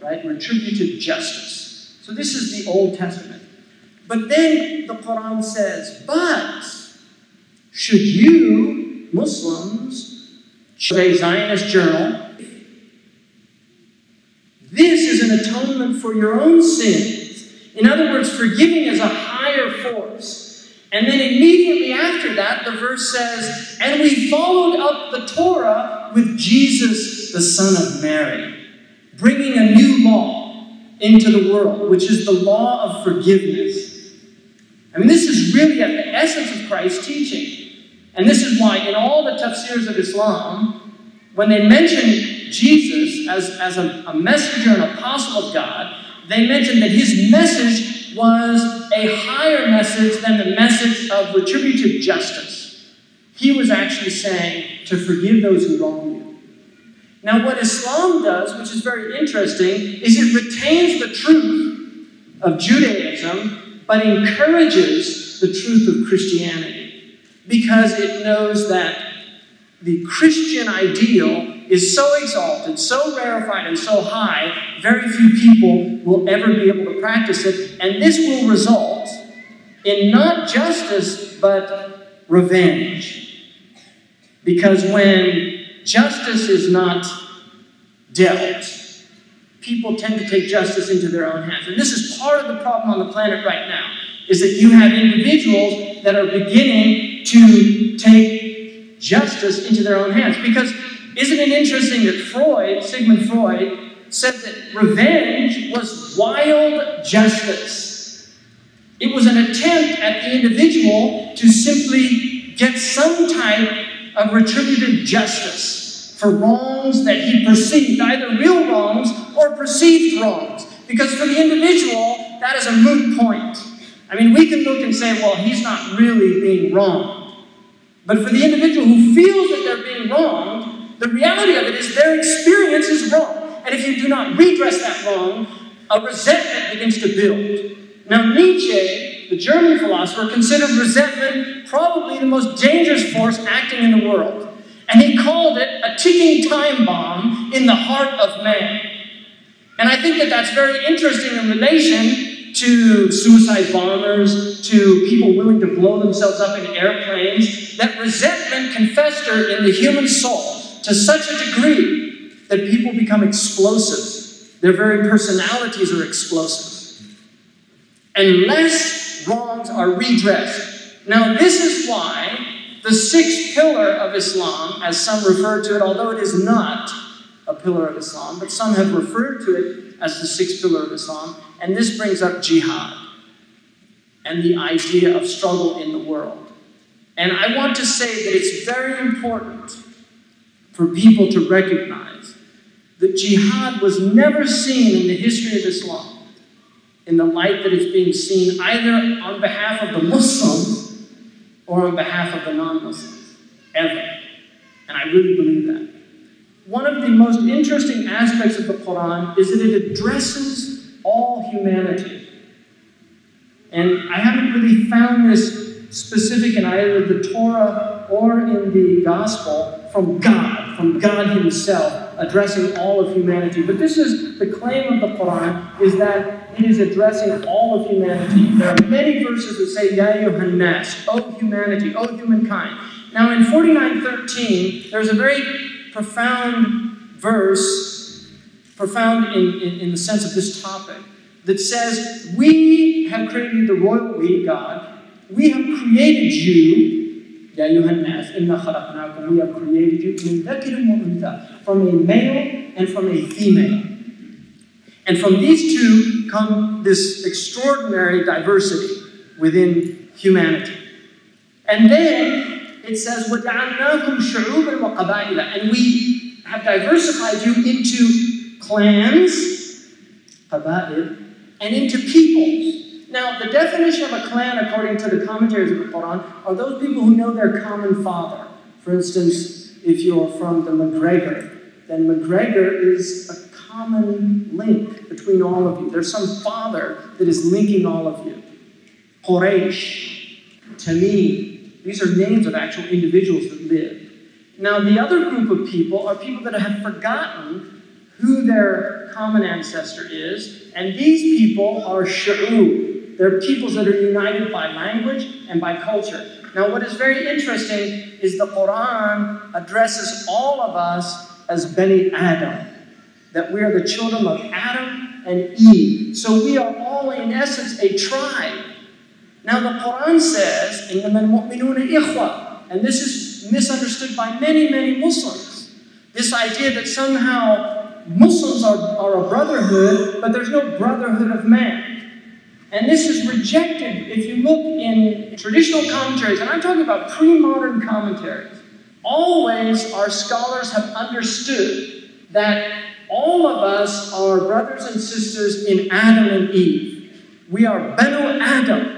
right? Retributive justice. So this is the Old Testament. But then the Quran says, but should you, Muslims, a Zionist journal, this is an atonement for your own sins. In other words, forgiving is a higher force. And then immediately after that, the verse says, and we followed up the Torah with Jesus, the son of Mary, bringing a new law into the world, which is the law of forgiveness. I mean, this is really at the essence of Christ's teaching. And this is why in all the tafsirs of Islam, when they mention Jesus as a messenger and apostle of God, they mention that his message was a higher message than the message of retributive justice. He was actually saying to forgive those who wrong you. Now what Islam does, which is very interesting, is it retains the truth of Judaism, but encourages the truth of Christianity, because it knows that the Christian ideal is so exalted, so rarefied, and so high, very few people will ever be able to practice it, and this will result in not justice, but revenge. Because when justice is not dealt, people tend to take justice into their own hands. And this is part of the problem on the planet right now, is that you have individuals that are beginning to take justice into their own hands. Because isn't it interesting that Sigmund Freud, said that revenge was wild justice. It was an attempt at the individual to simply get some type of retributive justice for wrongs that he perceived, either real wrongs or perceived wrongs. Because for the individual, that is a moot point. I mean, we can look and say, well, he's not really being wronged. But for the individual who feels that they're being wronged, the reality of it is their experience is wrong. And if you do not redress that wrong, a resentment begins to build. Now, Nietzsche, the German philosopher, considered resentment probably the most dangerous force acting in the world. And he called it a ticking time bomb in the heart of man. And I think that that's very interesting in relation to suicide bombers, to people willing to blow themselves up in airplanes, that resentment can fester in the human soul to such a degree that people become explosive. Their very personalities are explosive. Unless wrongs are redressed. Now, this is why the sixth pillar of Islam, as some refer to it, although it is not a pillar of Islam, but some have referred to it as the sixth pillar of Islam, and this brings up jihad and the idea of struggle in the world. And I want to say that it's very important for people to recognize that jihad was never seen in the history of Islam in the light that it's being seen either on behalf of the Muslims or on behalf of the non-Muslims, ever. And I really believe that. One of the most interesting aspects of the Quran is that it addresses all humanity. And I haven't really found this specific in either the Torah or in the Gospel from God himself, addressing all of humanity. But this is the claim of the Quran, is that it is addressing all of humanity. There are many verses that say, Ya ayyuhan nas, O humanity, O humankind. Now in 49:13, there's a very profound verse, profound in the sense of this topic, that says, we have created the royal we, God, we have created you, Ya ayyuhan nas, inna khalaqnakum, we have created you min dhakarin wa untha, from a male and from a female. And from these two come this extraordinary diversity within humanity. And then it says, وَجَعَلْنَاكُمْ شُعُوبًا وَقَبَائِلًا, and we have diversified you into clans, qaba'il, and into peoples. Now, the definition of a clan, according to the commentaries of the Quran, are those people who know their common father. For instance, if you're from the McGregor, then McGregor is a common link between all of you. There's some father that is linking all of you. Quraysh, Tamim, these are names of actual individuals that lived. Now, the other group of people are people that have forgotten who their common ancestor is. And these people are shu'ub. They're peoples that are united by language and by culture. Now, what is very interesting is the Quran addresses all of us as Bani Adam, that we are the children of Adam and Eve. So we are all, in essence, a tribe. Now, the Quran says, إِنَّمَا الْمُؤْمِنُونَ إِخْوَةٌ, and this is misunderstood by many, many Muslims. This idea that somehow Muslims are a brotherhood, but there's no brotherhood of man. And this is rejected if you look in traditional commentaries, and I'm talking about pre-modern commentaries. Always our scholars have understood that all of us are brothers and sisters in Adam and Eve. We are Banu Adam.